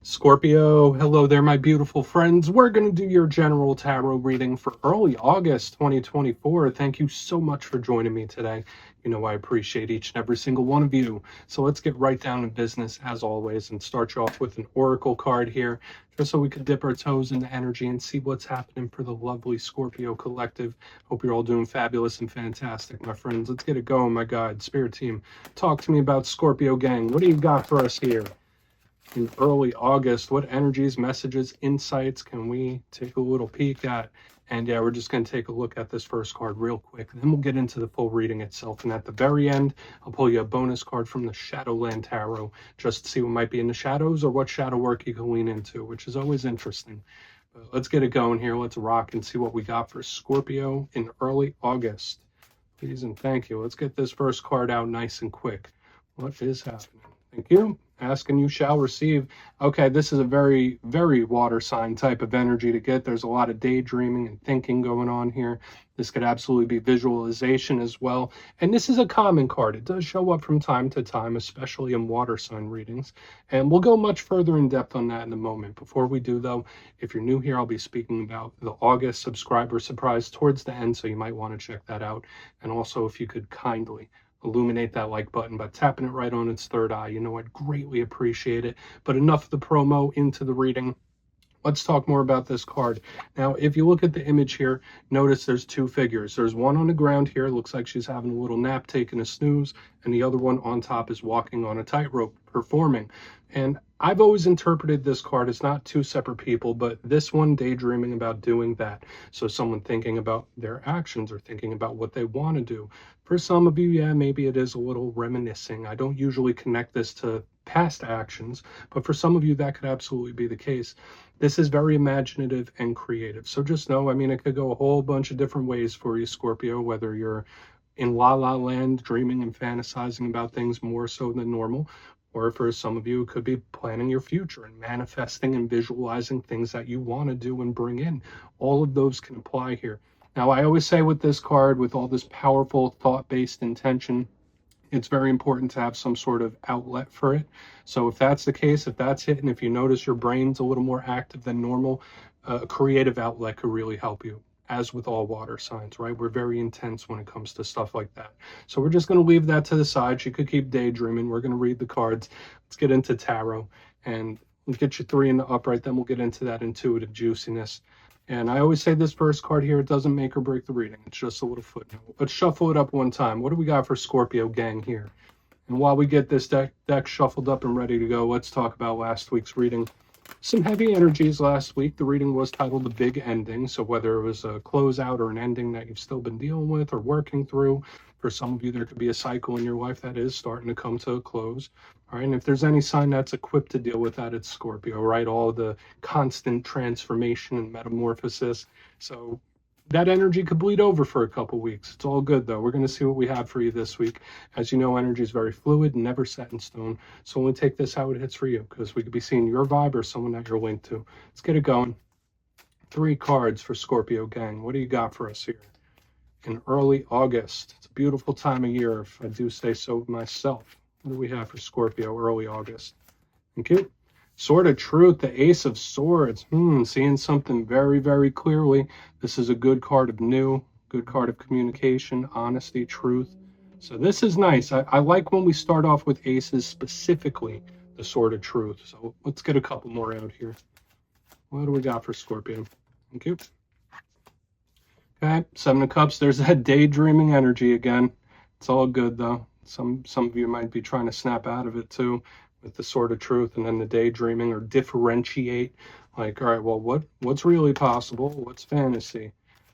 Scorpio, hello there, my beautiful friends. We're going to do your general tarot reading for early August 2024. Thank you so much for joining me today. You know, I appreciate each and every single one of you. So let's get right down to business as always and start you off with an oracle card here, just so we could dip our toes into energy and see what's happening for the lovely Scorpio collective. Hope you're all doing fabulous and fantastic, my friends. Let's get it going, my guide, spirit team. Talk to me about Scorpio gang. What do you got for us here? In early August, what energies, messages, insights can we take a little peek at? And yeah, we're just going to take a look at this first card real quick. Then we'll get into the full reading itself. And at the very end, I'll pull you a bonus card from the Shadowland Tarot, just to see what might be in the shadows or what shadow work you can lean into, which is always interesting. But let's get it going here. Let's rock and see what we got for Scorpio in early August. Please and thank you. Let's get this first card out nice and quick. What is happening? Thank you. Ask and you shall receive. Okay, this is a very, very water sign type of energy to get. There's a lot of daydreaming and thinking going on here. This could absolutely be visualization as well. And this is a common card. It does show up from time to time, especially in water sign readings. And we'll go much further in depth on that in a moment. Before we do, though, if you're new here, I'll be speaking about the August subscriber surprise towards the end, so you might want to check that out. And also, if you could kindly illuminate that like button by tapping it right on its third eye. You know, I'd greatly appreciate it. But enough of the promo, into the reading. Let's talk more about this card. Now, if you look at the image here, notice there's two figures. There's one on the ground here. Looks like she's having a little nap, taking a snooze. And the other one on top is walking on a tightrope, performing. And I've always interpreted this card as not two separate people, but this one daydreaming about doing that. So someone thinking about their actions or thinking about what they want to do. For some of you, yeah, maybe it is a little reminiscing. I don't usually connect this to past actions, but for some of you, that could absolutely be the case. This is very imaginative and creative. So just know, I mean, it could go a whole bunch of different ways for you, Scorpio, whether you're in la la land, dreaming and fantasizing about things more so than normal, or for some of you, it could be planning your future and manifesting and visualizing things that you want to do and bring in. All of those can apply here. Now, I always say with this card, with all this powerful thought-based intention, it's very important to have some sort of outlet for it. So if that's the case, if that's it, and if you notice your brain's a little more active than normal, a creative outlet could really help you. As with all water signs, right? We're very intense when it comes to stuff like that. So we're just going to leave that to the side. She could keep daydreaming. We're going to read the cards. Let's get into tarot and we'll get you three in the upright. Then we'll get into that intuitive juiciness. And I always say this first card here, it doesn't make or break the reading. It's just a little footnote. Let's shuffle it up one time. What do we got for Scorpio gang here? And while we get this deck shuffled up and ready to go, let's talk about last week's reading. Some heavy energies last week. The reading was titled The Big Ending. So whether it was a closeout or an ending that you've still been dealing with or working through, for some of you, there could be a cycle in your life that is starting to come to a close. All right, and if there's any sign that's equipped to deal with that, it's Scorpio, right? All the constant transformation and metamorphosis. So that energy could bleed over for a couple weeks. It's all good, though. We're going to see what we have for you this week. As you know, energy is very fluid, never set in stone. So only take this how it hits for you, because we could be seeing your vibe or someone that you're linked to. Let's get it going. 3 cards for Scorpio gang. What do you got for us here? In early August. It's a beautiful time of year, if I do say so myself. What do we have for Scorpio early August? Thank you. Sword of Truth, the Ace of Swords. Seeing something very, very clearly. This is a good card of new, good card of communication, honesty, truth. So this is nice. I like when we start off with aces, specifically the Sword of Truth. So let's get a couple more out here. What do we got for Scorpio? Thank you. Okay, 7 of Cups. There's that daydreaming energy again. It's all good, though. Some of you might be trying to snap out of it, too, with the Sword of Truth and then the daydreaming, or differentiate. Like, all right, well, what's really possible? What's fantasy?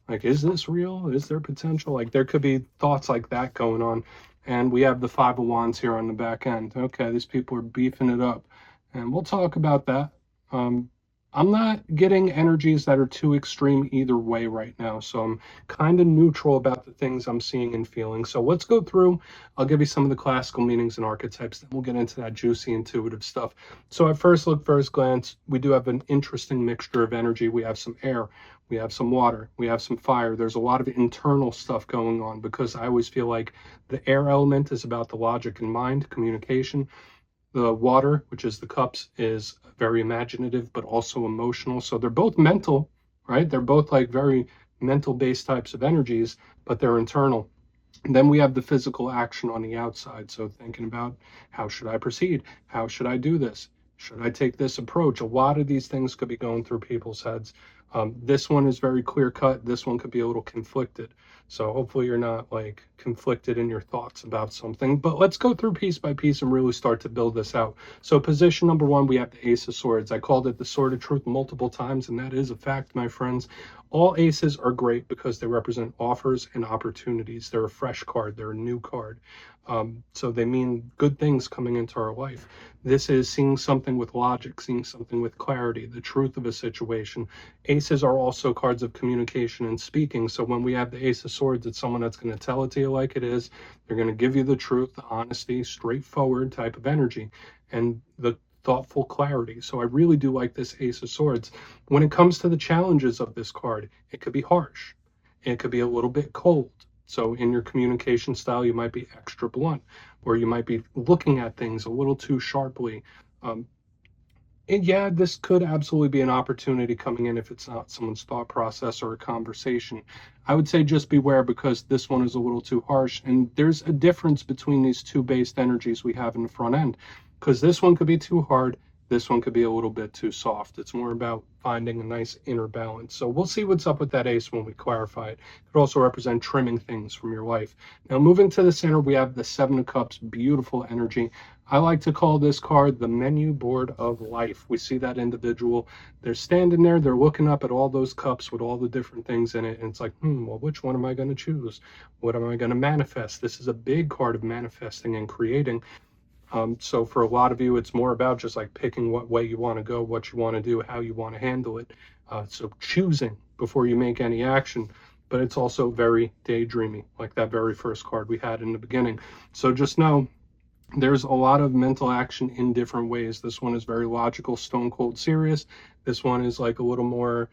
Like, is this real? Is there potential? Like, there could be thoughts like that going on. And we have the 5 of Wands here on the back end. Okay, these people are beefing it up. And we'll talk about that. I'm not getting energies that are too extreme either way right now. So I'm kind of neutral about the things I'm seeing and feeling. So let's go through. I'll give you some of the classical meanings and archetypes. Then we'll get into that juicy, intuitive stuff. So at first look, first glance, we do have an interesting mixture of energy. We have some air. We have some water. We have some fire. There's a lot of internal stuff going on, because I always feel like the air element is about the logic and mind, communication. The water, which is the cups, is very imaginative, but also emotional. So they're both mental, right? They're both like very mental based types of energies, but they're internal. And then we have the physical action on the outside. So thinking about how should I proceed? How should I do this? Should I take this approach? A lot of these things could be going through people's heads. This one is very clear cut. This one could be a little conflicted. So hopefully you're not like conflicted in your thoughts about something. But let's go through piece by piece and really start to build this out. So position number one, we have the Ace of Swords. I called it the Sword of Truth multiple times, and that is a fact, my friends. All aces are great because they represent offers and opportunities. They're a fresh card. They're a new card. So they mean good things coming into our life. This is seeing something with logic, seeing something with clarity, the truth of a situation. Aces are also cards of communication and speaking. So when we have the Ace of Swords, it's someone that's going to tell it to you like it is. They're going to give you the truth, the honesty, straightforward type of energy, and the thoughtful clarity. So I really do like this Ace of Swords. When it comes to the challenges of this card, it could be harsh. It could be a little bit cold. So in your communication style, you might be extra blunt, or you might be looking at things a little too sharply. And yeah, this could absolutely be an opportunity coming in if it's not someone's thought process or a conversation. I would say just beware because this one is a little too harsh. And there's a difference between these two based energies we have in the front end, because this one could be too hard. This one could be a little bit too soft. It's more about finding a nice inner balance. So we'll see what's up with that ace when we clarify it. It could also represent trimming things from your life. Now, moving to the center, we have the Seven of Cups, beautiful energy. I like to call this card the menu board of life. We see that individual, they're standing there, they're looking up at all those cups with all the different things in it. And it's like, well, which one am I going to choose? What am I going to manifest? This is a big card of manifesting and creating. So for a lot of you, it's more about just like picking what way you want to go, what you want to do, how you want to handle it. So choosing before you make any action, but it's also very daydreamy, like that very first card we had in the beginning. So just know there's a lot of mental action in different ways. This one is very logical, stone cold serious. This one is like a little more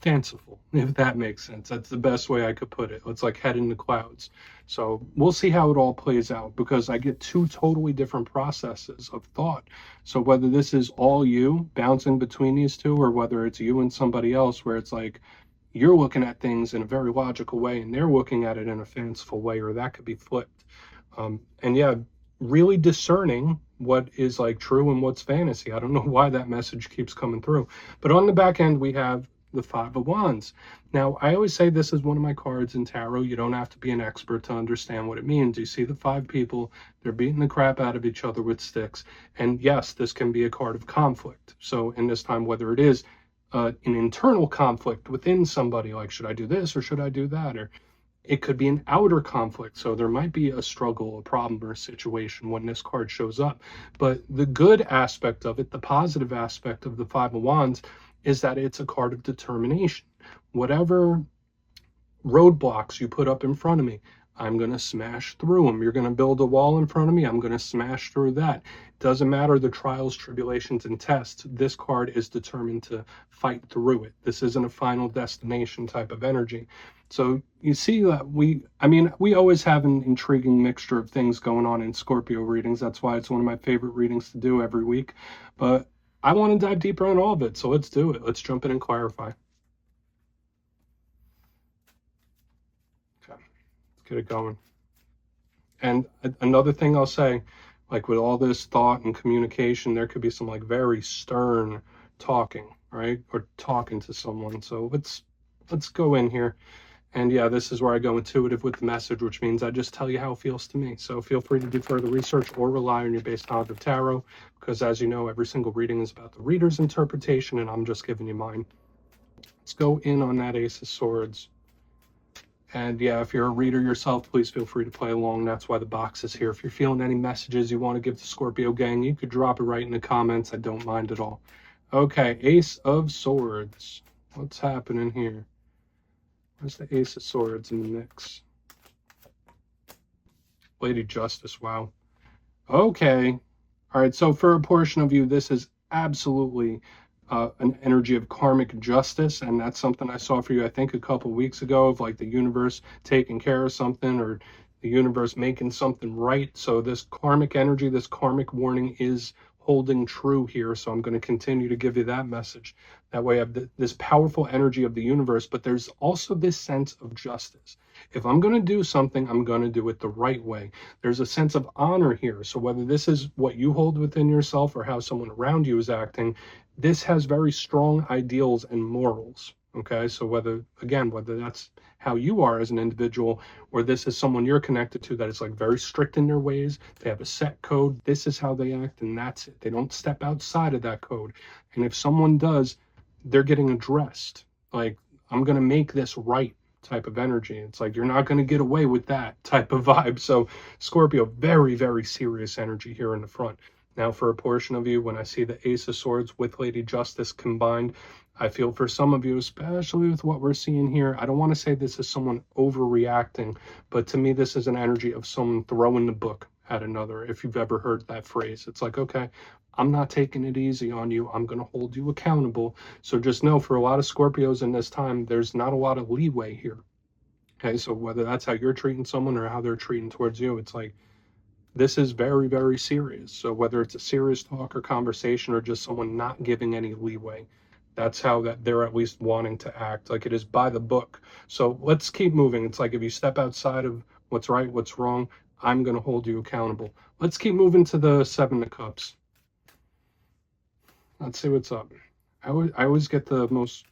fanciful, if that makes sense. That's the best way I could put it. It's like head in the clouds. So we'll see how it all plays out, because I get two totally different processes of thought. So whether this is all you bouncing between these two, or whether it's you and somebody else where it's like you're looking at things in a very logical way and they're looking at it in a fanciful way, or that could be flipped. And yeah, really discerning what is like true and what's fantasy. I don't know why that message keeps coming through. But on the back end, we have the Five of Wands. Now, I always say this is one of my cards in tarot. You don't have to be an expert to understand what it means. You see the five people, they're beating the crap out of each other with sticks. And yes, this can be a card of conflict. So in this time, whether it is an internal conflict within somebody, like should I do this or should I do that? Or it could be an outer conflict. So there might be a struggle, a problem, or a situation when this card shows up. But the good aspect of it, the positive aspect of the Five of Wands, is that it's a card of determination. Whatever roadblocks you put up in front of me, I'm going to smash through them. You're going to build a wall in front of me, I'm going to smash through that. Doesn't matter the trials, tribulations, and tests. This card is determined to fight through it. This isn't a final destination type of energy. So you see that we always have an intriguing mixture of things going on in Scorpio readings. That's why it's one of my favorite readings to do every week. But I want to dive deeper on all of it. So let's do it. Let's jump in and clarify. Okay, let's get it going. And another thing I'll say, like with all this thought and communication, there could be some like very stern talking, right? Or talking to someone. So let's go in here. And yeah, this is where I go intuitive with the message, which means I just tell you how it feels to me. So feel free to do further research or rely on your based knowledge of tarot, because as you know, every single reading is about the reader's interpretation, and I'm just giving you mine. Let's go in on that Ace of Swords. And yeah, if you're a reader yourself, please feel free to play along. That's why the box is here. If you're feeling any messages you want to give the Scorpio gang, you could drop it right in the comments. I don't mind at all. Okay, Ace of Swords. What's happening here? Where's the Ace of Swords in the mix? Lady Justice, wow. Okay. All right, so for a portion of you, this is absolutely an energy of karmic justice, and that's something I saw for you, I think, a couple weeks ago, of like the universe taking care of something, or the universe making something right. So this karmic energy, this karmic warning is holding true here. So I'm going to continue to give you that message. That way I have this powerful energy of the universe, but there's also this sense of justice. If I'm going to do something, I'm going to do it the right way. There's a sense of honor here. So whether this is what you hold within yourself or how someone around you is acting, this has very strong ideals and morals. Okay, so whether that's how you are as an individual, or this is someone you're connected to that is like very strict in their ways, they have a set code, this is how they act, and that's it. They don't step outside of that code. And if someone does, they're getting addressed. Like, I'm going to make this right type of energy. It's like, you're not going to get away with that type of vibe. So Scorpio, very, very serious energy here in the front. Now, for a portion of you, when I see the Ace of Swords with Lady Justice combined, I feel for some of you, especially with what we're seeing here, I don't want to say this is someone overreacting, but to me, this is an energy of someone throwing the book at another. If you've ever heard that phrase, it's like, okay, I'm not taking it easy on you. I'm going to hold you accountable. So just know, for a lot of Scorpios in this time, there's not a lot of leeway here. Okay, so whether that's how you're treating someone or how they're treating towards you, it's like, this is very, very serious. So whether it's a serious talk or conversation or just someone not giving any leeway, that's how that they're at least wanting to act. Like, it is by the book. So let's keep moving. It's like, if you step outside of what's right, what's wrong, I'm going to hold you accountable. Let's keep moving to the Seven of Cups. Let's see what's up. I always get the most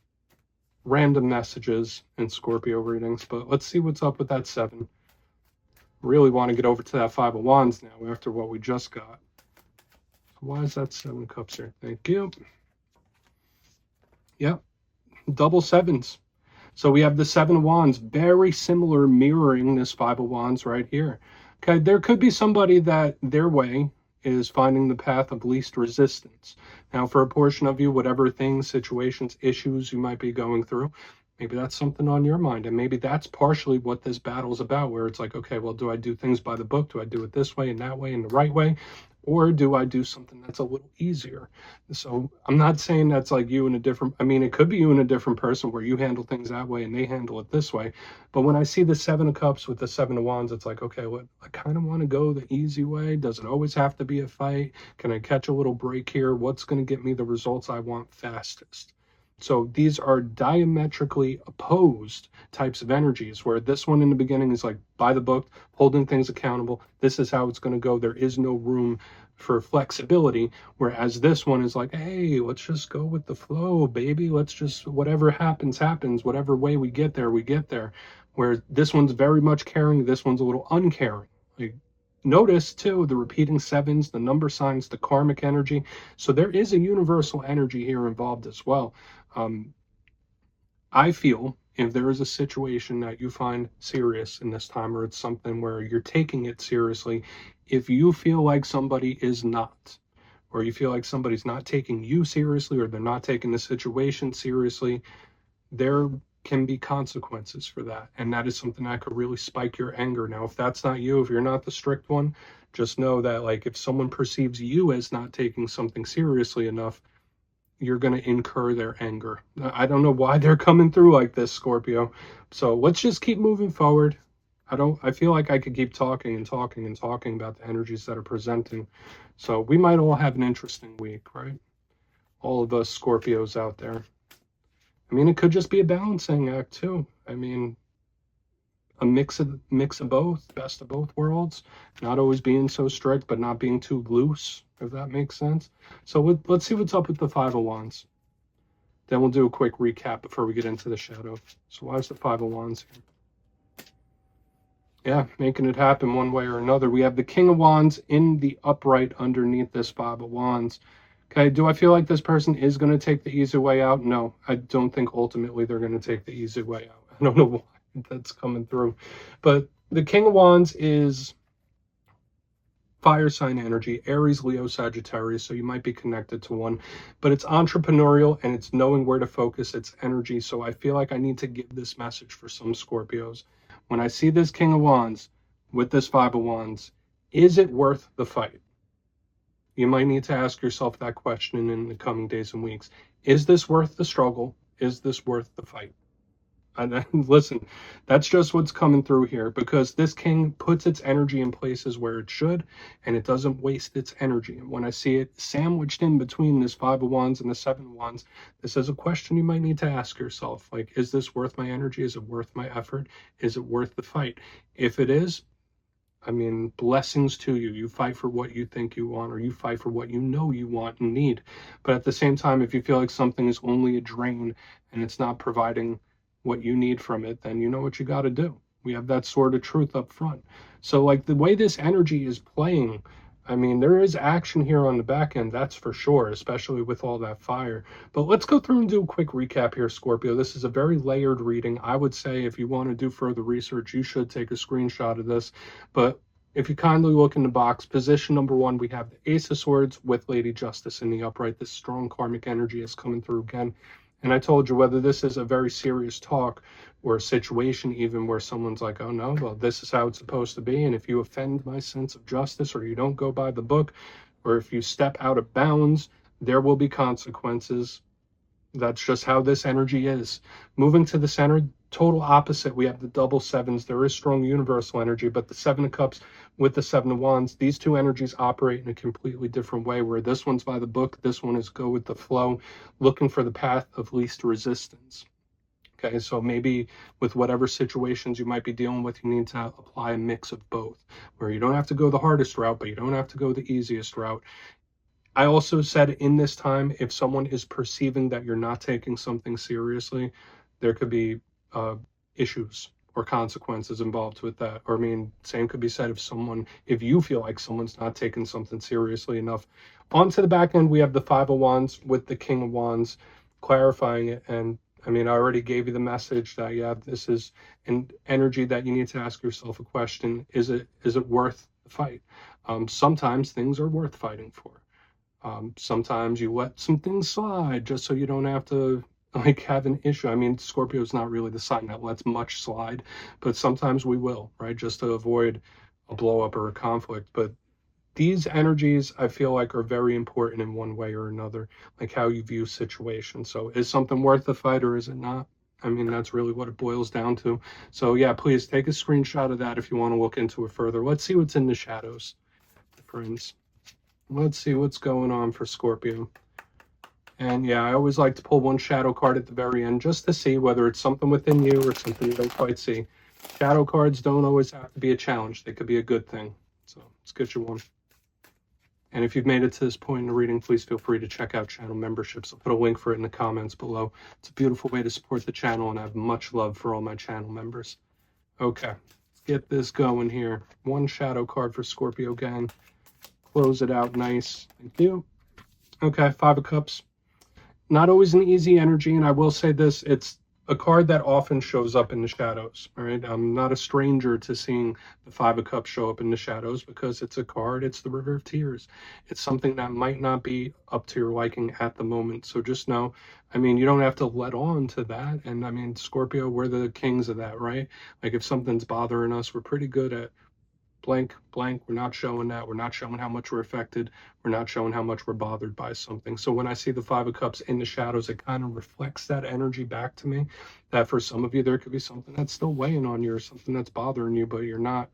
random messages in Scorpio readings, but let's see what's up with that seven. Really want to get over to that Five of Wands now after what we just got. Why is that Seven of Cups here? Thank you. Yep, double sevens. So we have the Seven of Wands, very similar, mirroring this Five of Wands right here. Okay, there could be somebody that their way is finding the path of least resistance. Now, for a portion of you, whatever things, situations, issues you might be going through, maybe that's something on your mind. And maybe that's partially what this battle is about, where it's like, okay, well, do I do things by the book? Do I do it this way and that way and the right way? Or do I do something that's a little easier? So I'm not saying that's like you in a different, I mean, it could be you and a different person where you handle things that way and they handle it this way. But when I see the Seven of Cups with the Seven of Wands, it's like, okay, what, I kind of want to go the easy way. Does it always have to be a fight? Can I catch a little break here? What's going to get me the results I want fastest? So these are diametrically opposed types of energies, where this one in the beginning is like by the book, holding things accountable. This is how it's going to go. There is no room for flexibility. Whereas this one is like, hey, let's just go with the flow, baby. Let's just, whatever happens, happens. Whatever way we get there, we get there. Where this one's very much caring. This one's a little uncaring. Like, notice too the repeating sevens, the number signs, the karmic energy. So there is a universal energy here involved as well. I feel if there is a situation that you find serious in this time, or it's something where you're taking it seriously, if you feel like somebody is not, or you feel like somebody's not taking you seriously, or they're not taking the situation seriously, there can be consequences for that. And that is something that could really spike your anger. Now, if that's not you, if you're not the strict one, just know that, like, if someone perceives you as not taking something seriously enough, you're going to incur their anger. I don't know why they're coming through like this, Scorpio. So let's just keep moving forward. I feel like I could keep talking and talking and talking about the energies that are presenting. So we might all have an interesting week, right? All of us Scorpios out there. I mean, it could just be a balancing act too. I mean, a mix of both, best of both worlds, not always being so strict, but not being too loose, if that makes sense. So let's see what's up with the Five of Wands. Then we'll do a quick recap before we get into the shadow. So why is the Five of Wands here? Yeah, making it happen one way or another. We have the King of Wands in the upright underneath this Five of Wands. Okay, do I feel like this person is going to take the easy way out? No, I don't think ultimately they're going to take the easy way out. I don't know why that's coming through. But the King of Wands is fire sign energy, Aries, Leo, Sagittarius, so you might be connected to one, but it's entrepreneurial and it's knowing where to focus its energy. So I feel like I need to give this message for some Scorpios. When I see this King of Wands with this Five of Wands, is it worth the fight? You might need to ask yourself that question in the coming days and weeks. Is this worth the struggle? Is this worth the fight? And listen, that's just what's coming through here, because this king puts its energy in places where it should, and it doesn't waste its energy. And when I see it sandwiched in between this Five of Wands and the Seven of Wands, this is a question you might need to ask yourself. Like, is this worth my energy? Is it worth my effort? Is it worth the fight? If it is, I mean, blessings to you. You fight for what you think you want, or you fight for what you know you want and need. But at the same time, if you feel like something is only a drain and it's not providing what you need from it, then you know what you got to do. We have that sort of truth up front. So, like, the way this energy is playing, I mean, there is action here on the back end, that's for sure, especially with all that fire. But let's go through and do a quick recap here, Scorpio. This is a very layered reading. I would say if you want to do further research, you should take a screenshot of this. But if you kindly look in the box, position number 1, we have the Ace of Swords with Lady Justice in the upright. This strong karmic energy is coming through again. And I told you, whether this is a very serious talk or a situation even where someone's like, oh no, well, this is how it's supposed to be, and if you offend my sense of justice, or you don't go by the book, or if you step out of bounds, there will be consequences. That's just how this energy is. Moving to the center, total opposite, we have the double sevens. There is strong universal energy, but the Seven of Cups with the Seven of Wands, these two energies operate in a completely different way, where this one's by the book, this one is go with the flow, looking for the path of least resistance. Okay, so maybe with whatever situations you might be dealing with, you need to apply a mix of both, where you don't have to go the hardest route, but you don't have to go the easiest route. I also said in this time, if someone is perceiving that you're not taking something seriously, there could be issues or consequences involved with that. Or I mean, same could be said if you feel like someone's not taking something seriously enough. On to the back end, we have the Five of Wands with the King of Wands, clarifying it. And I mean, I already gave you the message that, yeah, this is an energy that you need to ask yourself a question. Is it worth the fight? Sometimes things are worth fighting for. Sometimes you let some things slide just so you don't have to like have an issue. I mean, Scorpio is not really the sign that lets much slide, but sometimes we will, right? Just to avoid a blow up or a conflict. But these energies, I feel like, are very important in one way or another, like how you view situations. So is something worth the fight or is it not? I mean, that's really what it boils down to. So yeah, please take a screenshot of that if you want to look into it further. Let's see what's in the shadows, friends. Let's see what's going on for Scorpio. And yeah, I always like to pull one shadow card at the very end just to see whether it's something within you or something you don't quite see. Shadow cards don't always have to be a challenge. They could be a good thing. So let's get you one. And if you've made it to this point in the reading, please feel free to check out channel memberships. I'll put a link for it in the comments below. It's a beautiful way to support the channel, and I have much love for all my channel members. Okay, let's get this going here. One shadow card for Scorpio gang. Close it out nice. Thank you. Okay, Five of Cups. Not always an easy energy, and I will say this, it's a card that often shows up in the shadows, all right? I'm not a stranger to seeing the Five of Cups show up in the shadows because it's a card, it's the River of Tears. It's something that might not be up to your liking at the moment, so just know, I mean, you don't have to let on to that, and I mean, Scorpio, we're the kings of that, right? Like, if something's bothering us, we're pretty good at blank, we're not showing that. We're not showing how much we're affected. We're not showing how much we're bothered by something. So when I see the Five of Cups in the shadows, it kind of reflects that energy back to me, that for some of you, there could be something that's still weighing on you or something that's bothering you, but you're not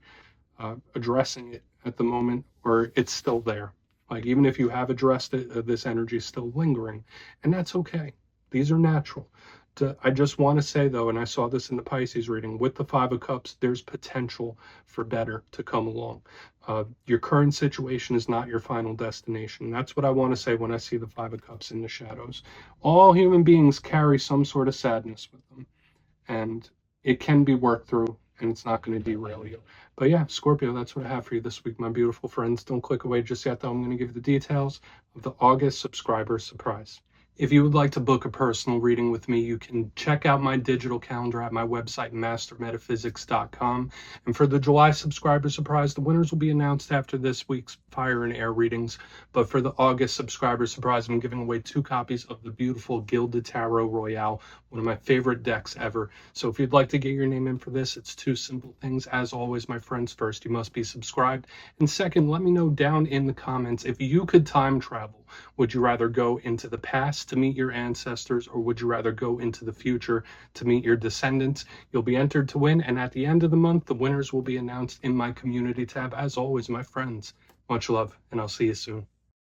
addressing it at the moment, or it's still there. Like, even if you have addressed it, this energy is still lingering, and that's okay. These are natural. I just want to say, though, and I saw this in the Pisces reading, with the Five of Cups, there's potential for better to come along. Your current situation is not your final destination. That's what I want to say when I see the Five of Cups in the shadows. All human beings carry some sort of sadness with them, and it can be worked through, and it's not going to derail you. But yeah, Scorpio, that's what I have for you this week, my beautiful friends. Don't click away just yet, though. I'm going to give you the details of the August subscriber surprise. If you would like to book a personal reading with me, you can check out my digital calendar at my website, mastermetaphysics.com. And for the July subscriber surprise, the winners will be announced after this week's Fire and Air readings. But for the August subscriber surprise, I'm giving away 2 copies of the beautiful Gilded Tarot Royale, one of my favorite decks ever. So if you'd like to get your name in for this, it's 2 simple things. As always, my friends, first, you must be subscribed. And second, let me know down in the comments if you could time travel Would you rather go into the past to meet your ancestors, or would you rather go into the future to meet your descendants? You'll be entered to win, and at the end of the month, the winners will be announced in my community tab. As always, my friends, much love, and I'll see you soon.